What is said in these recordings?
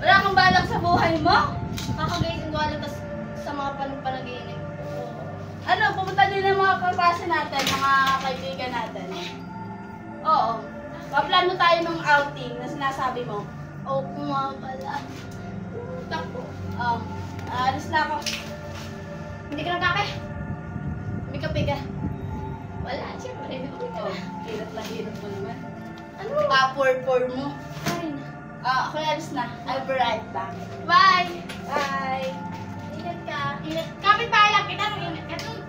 Wala kang balak sa buhay mo? Kakagising ko alam sa mga panaginip. Ano, pumunta din ng mga kaklase natin, mga kaibigan natin. Oo. Paplano tayo ng outing na sinasabi mo. Oo, nga pala. Takbo. Alis na ako. Hindi ka nang kape? May kape ka? Wala, siyempre. Hirap na hirap mo naman. Ano? Kapor-por mo. Ay na. Ako alis na. I'll be right back. Bye! Bye! Ingat ka. Ingat. Kapit bahay lang kita. Ingat ka dun.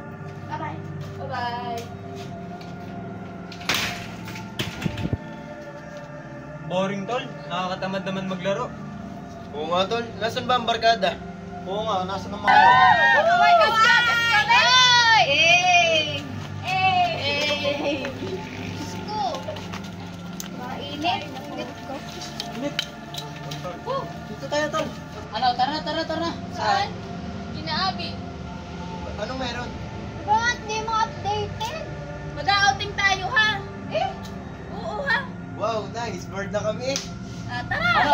Bye-bye. Bye-bye. Boring tol, nakakatamad naman maglaro. Oo nga tol, nasan ba ang barkada? Oo nga, nasa ng mga Oh my God! Hey! Hey! Gusto! Mainit. init. Dito tayo tol. Ano? Tara. Saan? Kinaabi. Anong meron? Bakit di mo updated? Mag-outing tayo ha? Eh? Oo ha? Wow, nice. Bored na kami eh. Tara!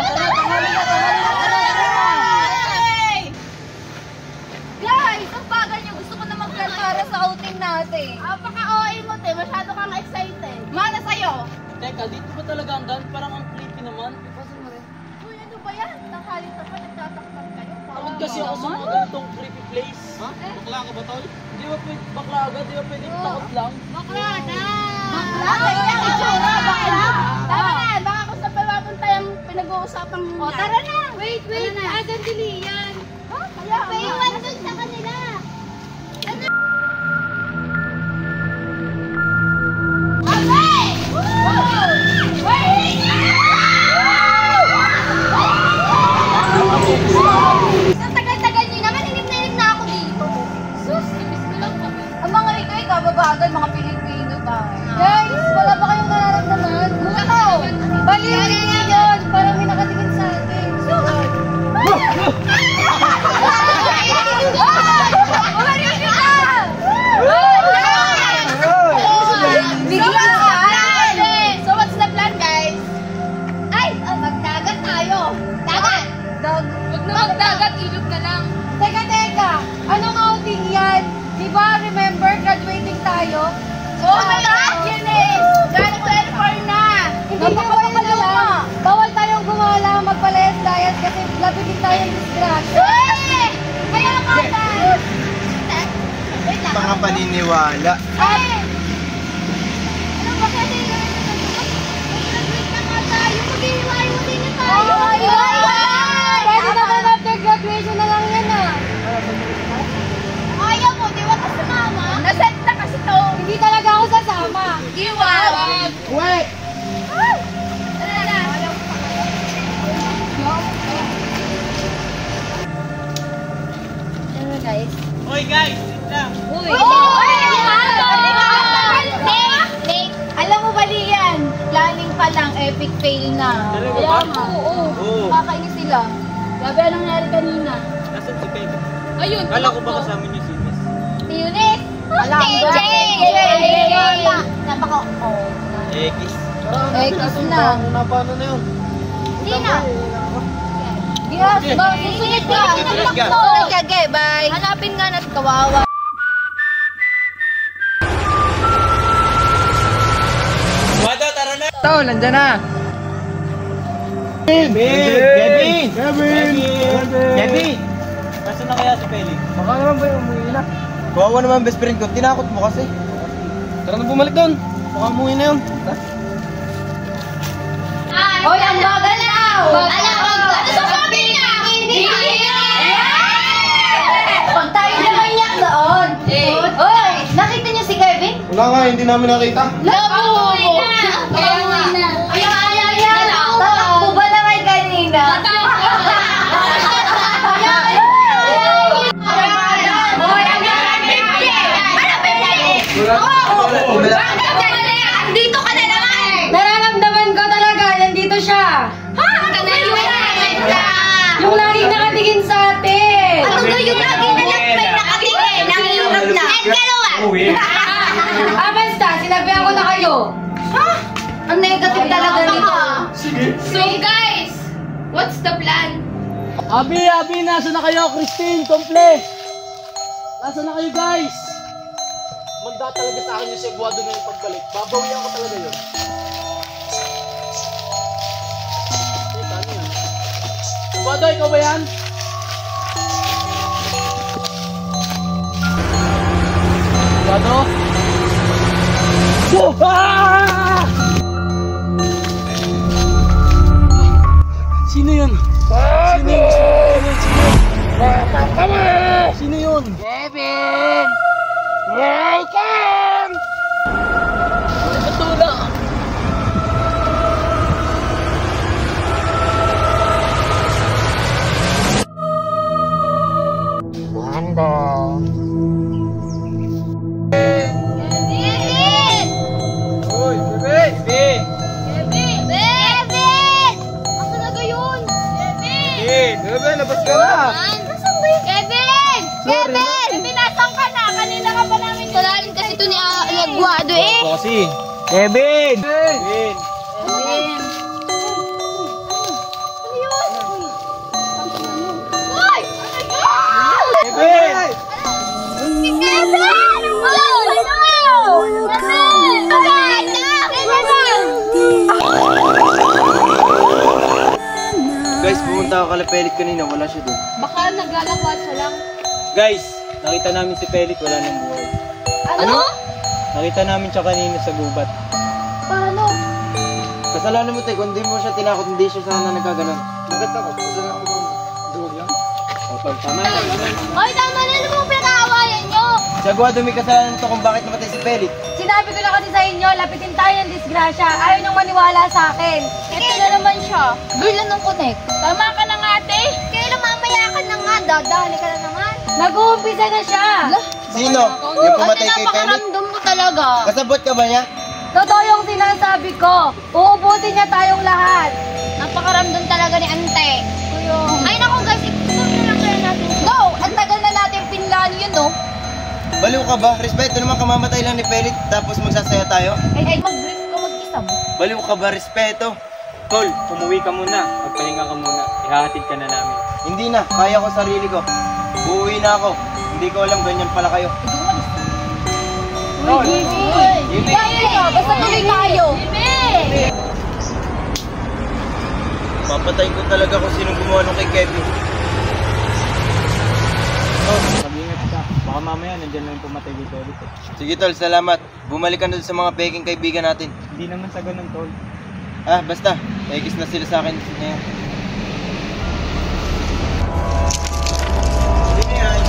Guys, ang bagal niyo. Gusto ko na mag-plan para sa outing natin. Paka-OA mo te, masyado kang excited. Mana sa'yo? Teka, dito ba talaga ang daan? Parang ang creepy naman. Uy, ano ba yan? Tanghali na pa, nagtatakpan kayo. Pagod kasi ako sa mga ganitong creepy place. Ha? Bakla ka ba, tol? Di ba pwede bakla agad? Di ba pwede takot lang? Bakla na! Tama na, baka kung saan pa mapunta yung pinag-uusapan mo. Tara na! Wait! Sandali yan! Kaya, Paiwan dun sa kanila! Sa tagal-tagal niyo naman, inip na ako dito. Sus, ibis ko lang kami. Ang mga ito ay kababagal, mga Pilipino tayo. Guys, wala ba kayong nararamdaman? Gusto! Baliw yun! Parang may nakatingin sa atin. Sus! Bumalik ka! Bigla ka! So what's the plan, guys? Ay! Magdagat tayo! Dagat! Huwag na magdagat, ilog na lang. Teka! Anong outing yan? Di ba, remember, graduating tayo? Oh my God, Eunice! Galing to L4 na! Hindi na wala. Bawal tayong gumala, magpalayas-layas kasi labi din tayo ng disgrasya. Kaya ka na! Wait lang. Mga paniniwala. Ay! Ano ba kasi? Mag-graduate na nga tayo. Mag-iiway-iway na tayo. Pwede naman after graduation na lang yan ah. Ayaw mo, di ba ka sumama? Naset na kasi to. Hindi talaga ako sasama. Iwan! Wait! Tara na! Ano guys? Hoy guys, sit lang. Uy! Alam mo ba Lian? Planning pa lang, epic fail na. Talaga Kaya ba? nga. Oo. Kakainis sila. Grabe anong nangyari kanina. Nasaan si Pega? Ayun, Kala ko ba kasama niyo si Miss? Si Eunice! Alam mo ba? Napaka... X. X na. Paano na yun? Hindi na. Yes, susunod ka. Susunod ka. Susunod ka, ge, bye. Hanapin nga na't kawawa. Wado, tara na! Tol, nandyan na! Kevin! Kevin! Nasaan na kaya si Felix? Baka naman ba yung umuwi na? Kawawa naman best friend ko, tinakot mo kasi. Tara na bumalik doon! Baka umuwi na yun. Hoy, ang bagal na! Ano sa sabi niya? Hindi kaya! Pag tayo naman yak doon. Hoy, nakita niyo si Kevin? Wala nga, hindi namin nakita. Umuwi na! Ayan! Tatakbo ba naman kanina? Hoy, ang Wala. Andito ka na naman! Nararamdaman ko talaga, nandito siya. Ha? Yung lagi nakatingin sa atin. Ano ba yung lagi na nakatingin? Nangyurap na. At dalawa! Basta, sinabihan ko na kayo. Ha? Ang negative talaga nito. Sige. So guys, what's the plan? Abi, nasa na kayo? Christine, Komple! Nasa na kayo, guys? Manda talaga sa akin yung si Guado na yung pagbalik. Babawian ko talaga yun. Teka, ano yan? Guado, ikaw ba yan? Guado? Oh! Ah! Sino yun? Sino yun? Kevin! Welcome! Patula! Kevin! Uy, bebe! Kevin! Kevin! Ang talaga yun? Kevin! Bebe, labas ka na! Nasaan ba yun? Kevin! Sorry na. Kevin, nasan ka na? Kanina ka pa namin salarin kasi ito ni Laguado eh. Kasi, Kevin! Kevin! Kevin! Ano yun? Uy! Kevin! Si Kevin! Oh! Kevin! Kevin! Guys, pumunta ako kala Pelik kanina, wala siya doon. Baka naglalakwat siya lang. Guys, nakita namin si Pelik, wala nang buhay. Ano? Nakita namin siya kanina sa gubat. Paano? Kasalanan mo tayo, kung di mo siya tinakot, hindi siya sana nagkaganon. Bakit ako? Kasalanan ko bang duwag yan? O, tama na. Oy, tama na naman pinag-aawayan nyo. Sa Guado may kasalanan to kung bakit namatay si Pelik. Sinabi ko na kasi sa inyo, lapitin tayo ng disgrasya. Ayaw niyong maniwala sa akin. Ito na naman siya. Girl lang ng connect. Tama ka na nga, ate. Kailan mamaya ka na nga, dadali ka na naman. Nag-uumpisa na siya. Sino? Yung pumatay kay Pelik? Napakaramdam mo talaga. Kasabot ka ba niya? Totoo yung sinasabi ko. Uubusin niya tayong lahat. Napakaramdam talaga ni Ante. Ay naku guys, ito na lang kaya natin. Go! Ang tagal na natin pinlano yun, no? Baliw ka ba? Respeto naman, kamamatay lang ni Pelik, tapos magsasaya tayo? Ay, mag-brief ka mag-isa mo. Baliw ka ba? Respeto? Tol, umuwi ka muna. Magpahinga ka muna. Ihahatid ka na namin. Hindi na, kaya ko sarili ko. Uuwi na ako. Hindi ko alam, ganyan pala kayo. Uy, Jimmy! Basta tuloy tayo! Jimmy! Papatayin ko talaga kung sinong gumawa nung kay Kevin. Tol, mag-ingat ka. Baka mamaya nandiyan lang yung pumatay kay Pelik. Sige tol, salamat. Bumalik ka na doon sa mga peking kaibigan natin. Hindi naman sa ganun, Tol. Ah, basta. Egis na sila sa akin ngayon. Sige yan.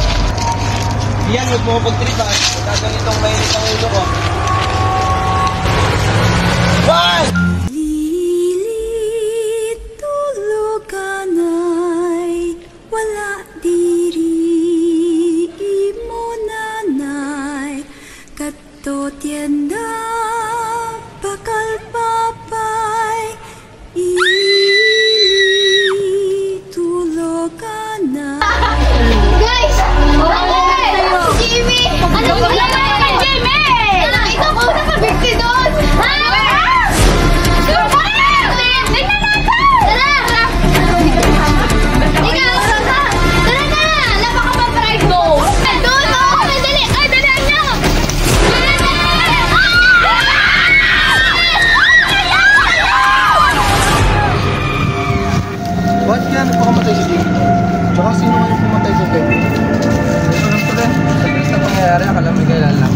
Yan, huwag mo pag-tripan. Nagaganitong mainit ang ulo ko. Bye! Lilit tuluganay, wala diri imo nanay, kadto tienda bakal papay, lilit tuluganay. Guys! Jimmy! Ano ba yan? Jimmy! Ikaw po na sa bigti doon! Bakit kaya nagpakamatay si Jimmy? Tsaka sino nga yung pumatay sa Kevin? Ito lang pala. Sa bilis na pangyayari, akala may kailan lang.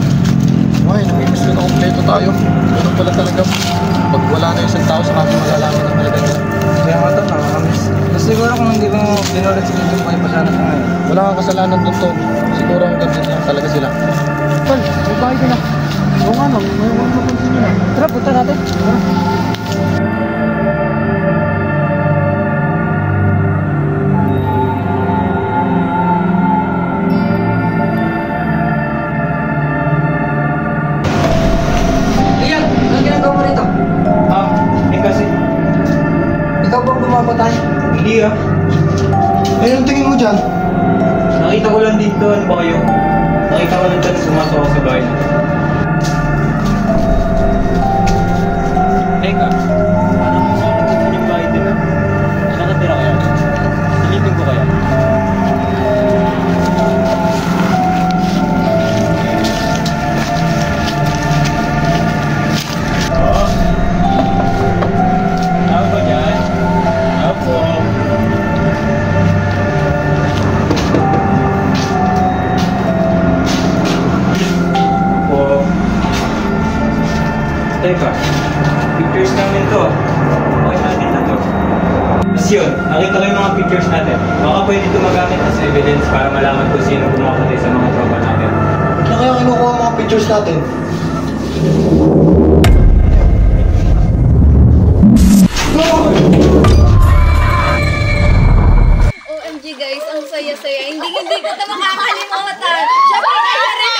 Okay, namimiss ko na kompleto tayo. Ganun pala talaga. Pag wala na yung isang tao, saka mo malalaman na talaga nila. Kaya nga ito, nakakamiss. Kasi siguro kung hindi mo binulit sila yung mga pasalanan ka ngayon. Wala kang kasalanan doon to. Siguro ang ganda lang talaga sila. Tol, may bahay ka na. Oo nga no, may mapansin nyo na. Tara, punta natin. Tara. Hindi ah. Eh, anong tingin mo dyan? Nakita ko lang dito, ano ba kayo? Nakita ko lang dyan, sumasawa sa bahay na. Teka, parang mo yung bahay din ah. Nakatira kaya? Silipin ko kaya? Teka, pictures namin to. Okay natin na to. Tapos yun, nakita ko yung mga pictures natin. Baka pwede ito magamit as evidence para malaman kung sino pumakatay sa mga tropa natin. Ano kaya kinukuha ang mga pictures natin? OMG guys, ang saya-saya. Hindi ko ito makakalimutan. Siyempre kayo rin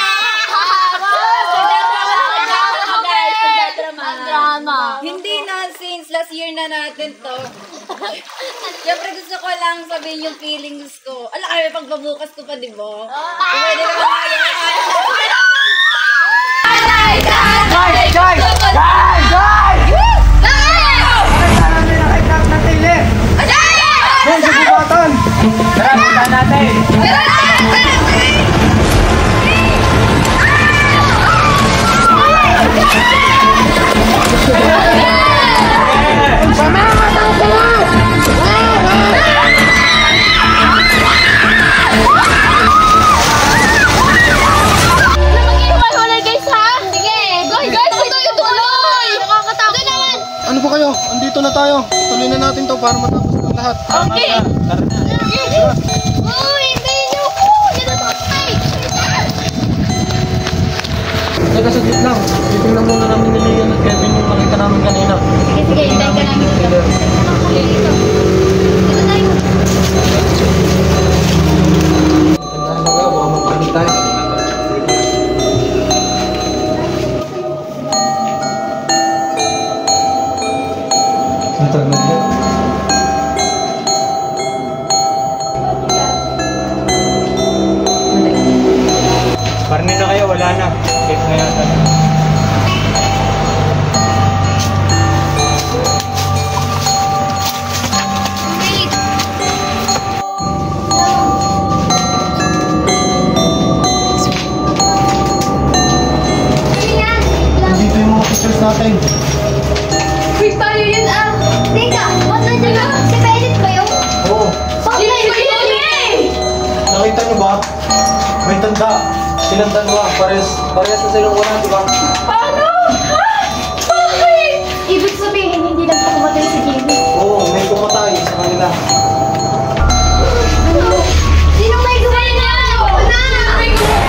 drama. Hindi na, since last year na natin to. Siyempre gusto ko lang sabihin yung feelings ko. Ala, kaya pagbabukas ko pa, di ba? Pwede naman kayo. Guys, sa bubatan! Tara, punta natin! Ano po kayo? Andito na tayo. Tuloy na natin to para matapos ng lahat. Okay. Uy, hindi ko. Teka, saglit lang. Titingnan muna namin ni Lian at Kevin yung nakita namin kanina. Sige, hintay ka namin dito. Dito tayo. Tandaan na kayo, baka magpalit tayo. Ito, naglit. Parang na kayo, wala na. Safe na yata. Nandito yung mga pictures natin. Uy, tayo yun ah. Teka, ba't nandiyan na? Si Pelit ba yun? Oo. Bakit nandiyan yun eh? Nakita niyo ba? May tanda. Silang dalawa. Parehas na silang wala, di ba? Paano? Ha? Bakit? Ibig sabihin, hindi nagpakumatay si Jimmy. Oo, may pumatay sa kanila. Sinong may gumay na? Ako na! May gumay!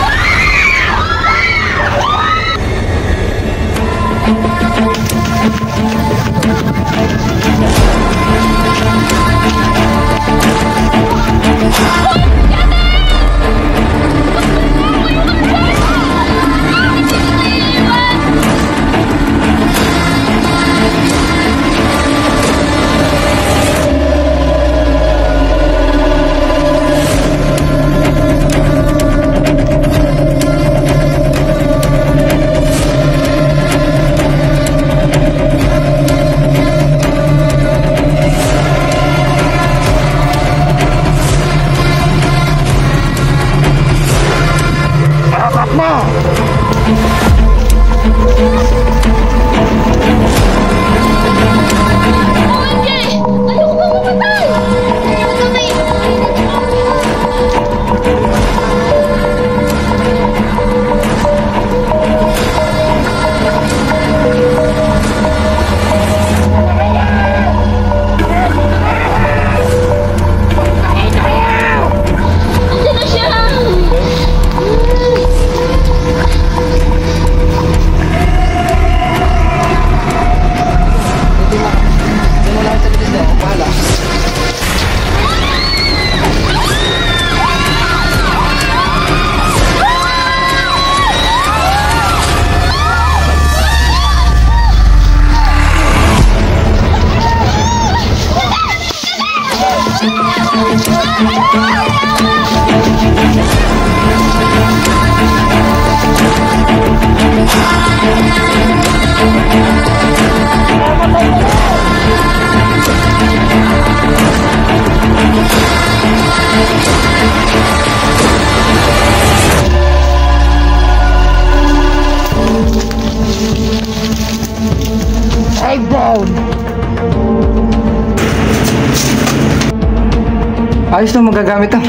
Ayos na magagamit ah.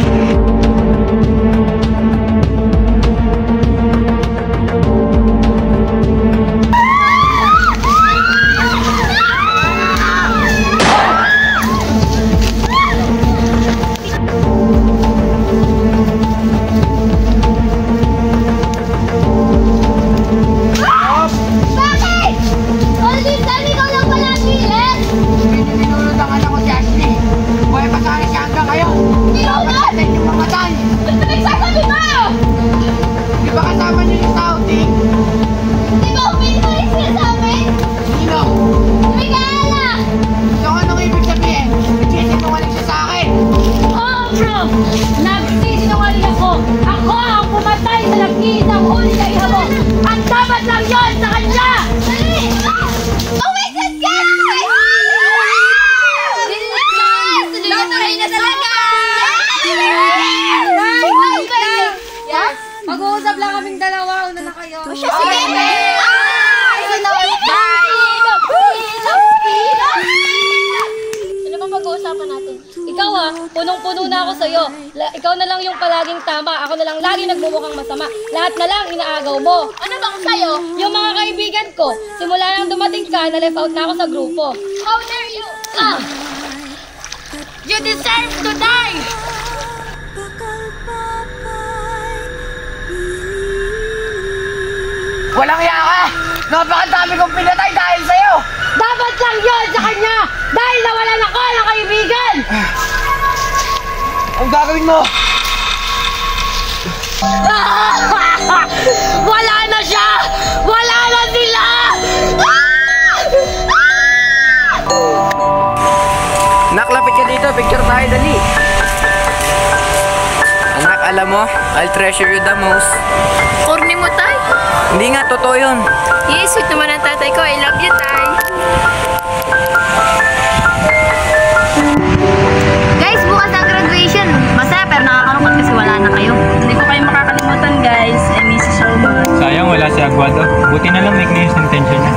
ako sa'yo. Ikaw na lang yung palaging tama. Ako na lang lagi nagmumukhang masama. Lahat na lang inaagaw mo. Ano bang sa'yo? Yung mga kaibigan ko, simula nang dumating ka, na-left out na ako sa grupo. How dare you? You deserve to die! Walang iya ka! Napakadami kong pinatay dahil sa'yo! Dapat lang yun sa kanya! Dahil nawalan ako ng kaibigan! Ang gagawin mo? Wala na siya! Wala na sila! Naklapit ka dito, picture tayo, dali. Anak, alam mo, I'll treasure you the most. Corny mo, tay? Hindi nga, totoo yun. Yes, sweet naman ang tatay ko. I love you, tay. Guys, bukas ang graduation. Masaya pero nakakalungkot kasi wala na kayo. Hindi ko kayo makakalimutan, guys. I miss you so much. Sayang, wala si Aguado. Buti na lang may clear intention niya.